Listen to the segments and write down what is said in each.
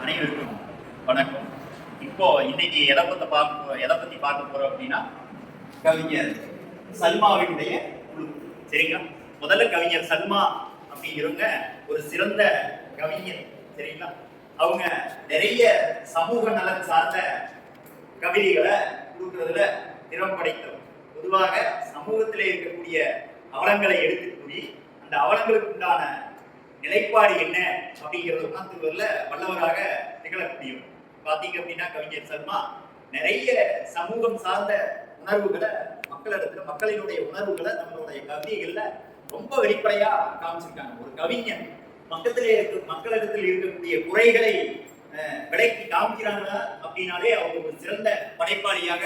அனைவருக்கும் வணக்கம். இப்போ இன்னைக்கு எதை பத்தி பார்க்க போறோம் அப்படின்னா, கவிஞர் சல்மாவினுடைய குழு. சரிங்களா? முதல்ல கவிஞர் சல்மா அப்படிங்கிறவங்க ஒரு சிறந்த கவிஞர். சரிங்களா? அவங்க நிறைய சமூக நலன் சார்ந்த கவிதைகளை கொடுக்கறதுல திறம் படைத்தவர். பொதுவாக சமூகத்தில் இருக்கக்கூடிய அவலங்களை எடுத்து கூறி அந்த அவலங்களுக்கு உண்டான நிலைப்பாடு என்ன அப்படிங்கிறத உணர்த்துவதில் வல்லவராக திகழக்கூடியவர். பார்த்தீங்க அப்படின்னா கவிஞர் சர்மா நிறைய சமூகம் சார்ந்த உணர்வுகளை மக்களினுடைய உணர்வுகளை நம்மளுடைய கவிதைகள்ல ரொம்ப வெளிப்படையா காமிச்சிருக்காங்க. ஒரு கவிஞன் மக்களிடத்தில் இருக்கக்கூடிய குறைகளை விலைக்கு காமிக்கிறாங்க அப்படின்னாலே அவங்க ஒரு சிறந்த படைப்பாளியாக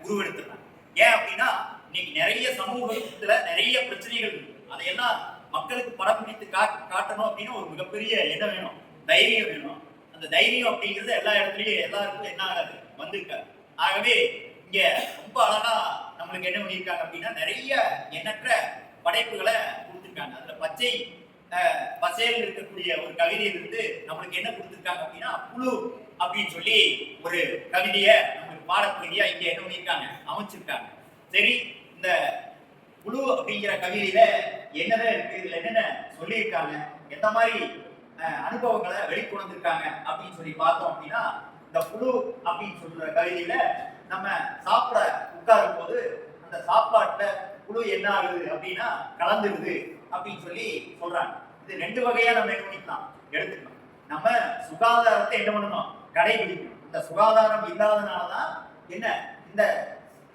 உருவெடுத்துறாங்க. ஏன் அப்படின்னா இன்னைக்கு நிறைய சமூகத்துல நிறைய பிரச்சனைகள் இருக்கு. அதையெல்லாம் மக்களுக்கு படம் பிடித்து காட்டணும் அப்படின்னு ஒரு மிகப்பெரிய என்ன வேணும், தைரியம் வேணும். அந்த தைரியம் அப்படிங்கிறது எல்லா இடத்துலயும் எல்லாருக்கும் என்ன ஆகாது, வந்திருக்காரு. ஆகவே இங்க ரொம்ப அழகா நம்மளுக்கு என்ன பண்ணியிருக்காங்க அப்படின்னா நிறைய எண்ணற்ற படைப்புகளை கொடுத்துருக்காங்க. அதுல பச்சையில் இருக்கக்கூடிய ஒரு கவிதையிலிருந்து நம்மளுக்கு என்ன கொடுத்துருக்காங்க அப்படின்னா, புழு அப்படின்னு சொல்லி ஒரு கவிதையை நம்மளுக்கு பாடப்பகுதியா இங்க என்ன பண்ணியிருக்காங்க, அமைச்சிருக்காங்க. சரி, இந்த புழு அப்படிங்கிற கவிதையில என்னதான் இருக்கு, இதுல என்னென்ன சொல்லியிருக்காங்க, எந்த மாதிரி அனுபவங்களை வெளிக்கொண்டிருக்காங்க அப்படின்னு சொல்லி பார்த்தோம் அப்படின்னா, இந்த புழு அப்படின்னு சொல்ற கவிதையில நம்ம சாப்பிட உட்காரும் போது அந்த சாப்பாட்டுல புழு என்ன ஆகுது அப்படின்னா கலந்துருது அப்படின்னு சொல்லி சொல்றாங்க. இது ரெண்டு வகையா நம்ம என்ன பண்ணிக்கலாம், எடுத்துக்கலாம். நம்ம சுகாதாரத்தை என்ன பண்ணணும், கடைபிடிக்கணும். இந்த சுகாதாரம் இல்லாதனாலதான் என்ன, இந்த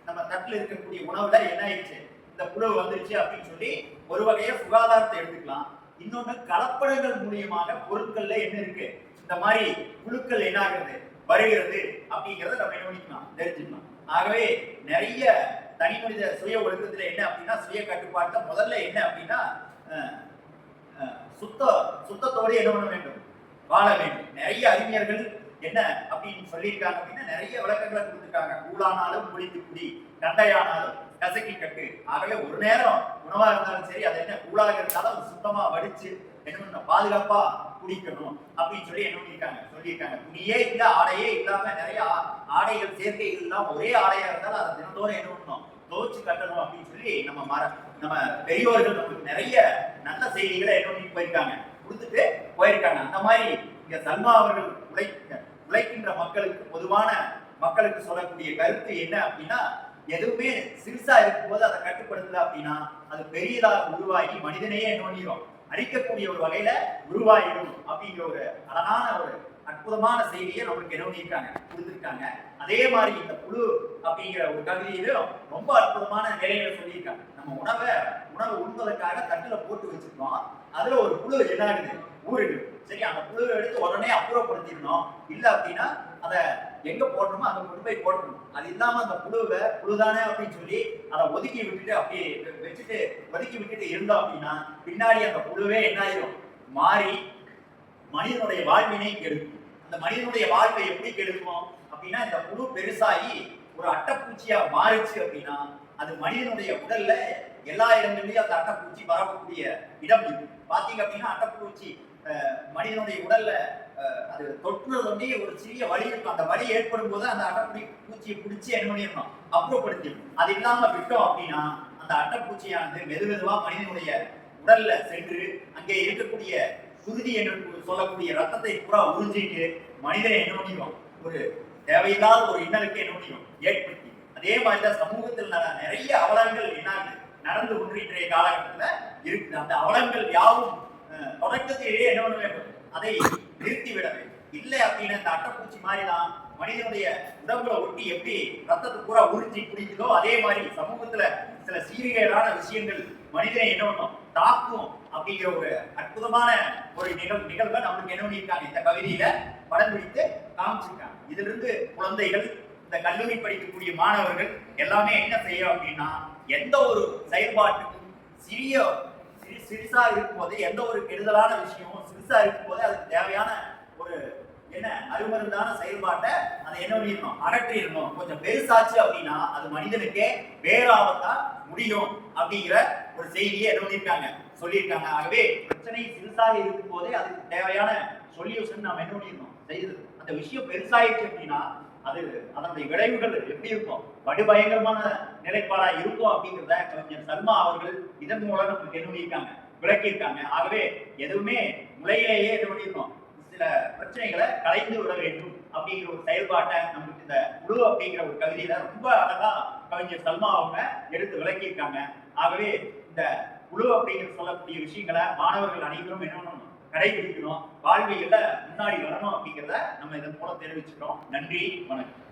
நம்ம தட்டுல இருக்கக்கூடிய உணவுல என்ன ஆயிடுச்சு, இந்த புழு வந்துருச்சு அப்படின்னு சொல்லி ஒரு வகையா சுகாதாரத்தை எடுத்துக்கலாம். இன்னொன்னு கலப்படங்கள் மூலியமாக பொருட்கள்ல என்ன இருக்கு, இந்த மாதிரி புழுக்கள் என்ன ஆகுறது, வருகிறது அப்படிங்கறத நம்ம என்ன பண்ணிக்கலாம், தெரிஞ்சுக்கலாம். ஆகவே நிறைய தனி மனித சுய ஒழுக்கத்துல என்ன அப்படின்னா, சுய கட்டுப்பாட்டுல முதல்ல என்ன அப்படின்னா சுத்தத்தோடு என்ன பண்ண வேண்டும், வாழ வேண்டும். நிறைய அறிஞர்கள் என்ன அப்படின்னு சொல்லியிருக்காங்க அப்படின்னா நிறைய விளக்கங்களை கொடுத்துருக்காங்க. கூழானாலும் குளித்து குடி, கண்டையானாலும் கசக்கி கட்டு. ஆகவே ஒரு நேரம் உணவா இருந்தாலும் சரி, அது என்ன கூழாக இருந்தாலும் அது சுத்தமா வடிச்சு என்ன பண்ணணும், பாதுகாப்பா குடிக்கணும் அப்படின்னு சொல்லி என்ன சொல்லியிருக்காங்க. துணியே இல்ல, ஆடையே இல்லாம நிறைய ஆடைகள் சேர்க்கைகள் எல்லாம் ஒரே ஆடையா இருந்தாலும் அதை தினந்தோறும் என்ன பண்ணணும், துவச்சு கட்டணும் அப்படின்னு சொல்லி நம்ம பெரியோர்கள் நமக்கு நிறைய நல்ல செய்திகளை என்ன பண்ணி போயிருக்காங்க, கொடுத்துட்டு போயிருக்காங்க. அந்த மாதிரி இங்க சல்மா அவர்கள் உழைக்கின்ற மக்களுக்கு, பொதுவான மக்களுக்கு சொல்லக்கூடிய கருத்து என்ன அப்படின்னா, எதுவுமே சிறுசா இருக்கும்போது அதை கட்டுப்படுத்தல அப்படின்னா அது பெரியதாக உருவாகி மனிதனையே என்ன பண்ணிடும், அழிக்கக்கூடிய ஒரு வகையில உருவாயிடும் அப்படிங்கிற ஒரு அழகான ஒரு அற்புதமான செய்தியை நம்மளுக்கு என்ன பண்ணியிருக்காங்க, கொடுத்துருக்காங்க. அதே மாதிரி இந்த புழு அப்படிங்கிற ஒரு கவிதையிலும் ரொம்ப அற்புதமான நிலைகளை சொல்லியிருக்காங்க. நம்ம உணவு உண்பதற்காக தட்டுல போட்டு வச்சிருக்கோம், அதுல ஒரு புழு என்ன ஆகுது, ஊறுது. சரி, அந்த புழுவை எடுத்து உடனே அப்புறப்படுத்திடணும். இல்லை அப்படின்னா அதை எங்க போடணுமோ அங்க கொண்டு போய் போடணும். அது இல்லாம அந்த புழுதானே அப்படின்னு சொல்லி அதை ஒதுக்கி விட்டுட்டு இருந்தோம் அப்படின்னா பின்னாடி அந்த புழுவே என்ன ஆயிரும், மாறி மனிதனுடைய வாழ்வினை கெடுக்கும். அந்த மனிதனுடைய வாழ்வை எப்படி கெடுக்கும் அப்படின்னா, இந்த புழு பெருசாகி ஒரு அட்டைப்பூச்சியா மாறிச்சு அப்படின்னா அது மனிதனுடைய உடல்ல எல்லா இடங்கள்லயும் அந்த அட்டைப்பூச்சி பரவக்கூடிய இடம் இருக்கு. பாத்தீங்க அப்படின்னா அட்டைப்பூச்சி மனிதனுடைய உடல்ல அது தொற்றுறது வந்து ஒரு சிறிய வலி இருக்கும். அந்த வலி ஏற்படும் போது அந்த அட்டைப்பூச்சியை பிடிச்சி என்ன பண்ணிடணும், அப்புறப்படுத்திடணும். அது இல்லாம விட்டோம் அப்படின்னா அந்த அட்டைப்பூச்சியானது மெதுவா மனிதனுடைய உடல்ல சென்று அங்கே இருக்கக்கூடிய சுருதி என்று சொல்லக்கூடிய ரத்தத்தை பூரா உறிஞ்சிட்டு மனிதனை என்ன பண்ணிடும், ஒரு தேவையில்லாத ஒரு இன்னலுக்கு என்ன பண்ணிடும் ஏற்படுத்தி. அதே மாதிரிதான் சமூகத்தில் நிறைய அவலங்கள் என்ன நடந்து கொண்டு இன்றைய காலகட்டத்துல இருக்குது. அந்த அவலங்கள் யாவும் தொடக்கத்திலேயே என்ன பண்ண வேண்டும், அதை நிறுத்திவிட வேண்டும். இல்லை அப்படின்னா இந்த அட்டைப்பூச்சி மாதிரிதான் மனிதனுடைய உடம்புல ஒட்டி எப்படி ரத்தத்தை பூரா உறிஞ்சி குடிக்குதோ அதே மாதிரி சமூகத்துல சில சீர்கேடான விஷயங்கள் மனிதனை என்ன பண்ணும், தாக்கும் அப்படிங்கிற ஒரு அற்புதமான ஒரு நிகழ்வை நம்மளுக்கு என்ன பண்ணியிருக்காங்க, இந்த கவிதையில படம் பிடித்து காமிச்சிருக்காங்க. இதுல இருந்து குழந்தைகள், இந்த கல்லூரி படிக்கக்கூடிய மாணவர்கள் எல்லாமே என்ன செய்யும் அப்படின்னா, எந்த ஒரு செயல்பாட்டுக்கும் சிறுசா இருக்கும்போது, எந்த ஒரு கெடுதலான விஷயமும் சிறுசா இருக்கும்போது அதுக்கு தேவையான ஒரு என்ன அருமருந்தான செயல்பாட்டை அதை என்ன பண்ணிடணும், அகற்றிடணும். கொஞ்சம் பெருசாச்சு அப்படின்னா அது மனிதனுக்கே வேறாவதா முடியும் அப்படிங்கிற ஒரு செய்தியை என்ன பண்ணியிருக்காங்க, சொல்லியிருக்காங்க. ஆகவே பிரச்சனை சிறுசாக இருக்கும் போதே அதுக்கு தேவையான சொல்யூஷன் நாம என்ன பண்ணிடணும் செய்யுது. அந்த விஷயம் பெருசாயிடுச்சு அப்படின்னா அது அதனுடைய விளைவுகள் எப்படி இருக்கும், படுபயங்கரமான நிலைப்பாடா இருக்கும் அப்படிங்கிறத கவிஞர் சல்மா அவர்கள் இதன் மூலம் நமக்கு என்ன பண்ணியிருக்காங்க, விளக்கியிருக்காங்க. ஆகவே எதுவுமே முளையிலேயே என்ன பண்ணிடணும், சில பிரச்சனைகளை கலைந்து விட வேண்டும் அப்படிங்கிற ஒரு செயல்பாட்டை நமக்கு இந்த குழு அப்படிங்கிற ஒரு கவிதையில ரொம்ப அழகா கவிஞர் சல்மா அவங்க எடுத்து விளக்கியிருக்காங்க. ஆகவே இந்த குழு அப்படிங்கிற சொல்லக்கூடிய விஷயங்களை மாணவர்கள் அனைவரும் என்ன பண்ணணும், கடைபிடிக்கணும், வாழ்வியல்ல முன்னாடி வரணும் அப்படிங்கிறத நம்ம இதன் மூலம் தெரிவிச்சுக்கிறோம். நன்றி, வணக்கம்.